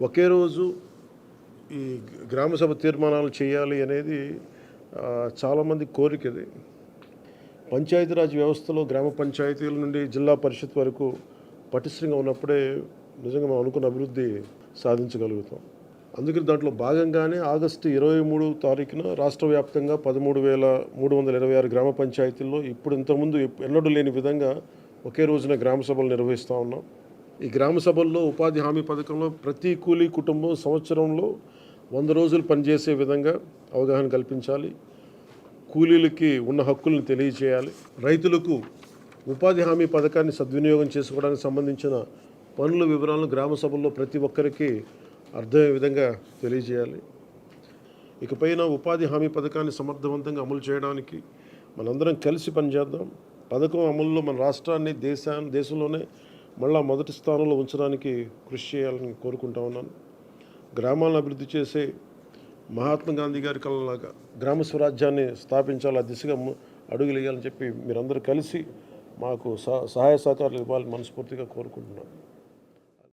ఒకే రోజు ఈ గ్రామ సభ తీర్మానాలు చేయాలి అనేది చాలామంది కోరికది. పంచాయతీరాజ్ వ్యవస్థలో గ్రామ పంచాయతీల నుండి జిల్లా పరిషత్ వరకు పటిష్టంగా ఉన్నప్పుడే నిజంగా మనం అనుకున్న అభివృద్ధి సాధించగలుగుతాం. అందుకని దాంట్లో భాగంగానే ఆగస్టు 23 తారీఖున రాష్ట్ర వ్యాప్తంగా 13,326 గ్రామ పంచాయతీల్లో ఇప్పుడు ఇంతకుముందు ఎన్నడూ లేని విధంగా ఒకే రోజున గ్రామ సభలు నిర్వహిస్తూ ఉన్నాం. ఈ గ్రామ సభల్లో ఉపాధి హామీ పథకంలో ప్రతి కూలీ కుటుంబం సంవత్సరంలో 100 రోజులు పనిచేసే విధంగా అవగాహన కల్పించాలి. కూలీలకి ఉన్న హక్కులను తెలియజేయాలి. రైతులకు ఉపాధి హామీ పథకాన్ని సద్వినియోగం చేసుకోవడానికి సంబంధించిన పనుల వివరాలను గ్రామ సభల్లో ప్రతి ఒక్కరికి అర్థమయ్యే విధంగా తెలియజేయాలి. ఇకపైన ఉపాధి హామీ పథకాన్ని సమర్థవంతంగా అమలు చేయడానికి మనందరం కలిసి పనిచేద్దాం. పథకం అమలులో మన రాష్ట్రాన్ని దేశంలోనే మళ్ళా మొదటి స్థానంలో ఉంచడానికి కృషి చేయాలని కోరుకుంటా ఉన్నాను. గ్రామాలను అభివృద్ధి చేసే మహాత్మా గాంధీ గారి కళలాగా గ్రామ స్వరాజ్యాన్ని స్థాపించాలి, ఆ దిశగా అడుగులు వేయాలని చెప్పి మీరందరూ కలిసి మాకు సహాయ సహకారాలు ఇవ్వాలని మనస్ఫూర్తిగా కోరుకుంటున్నాను.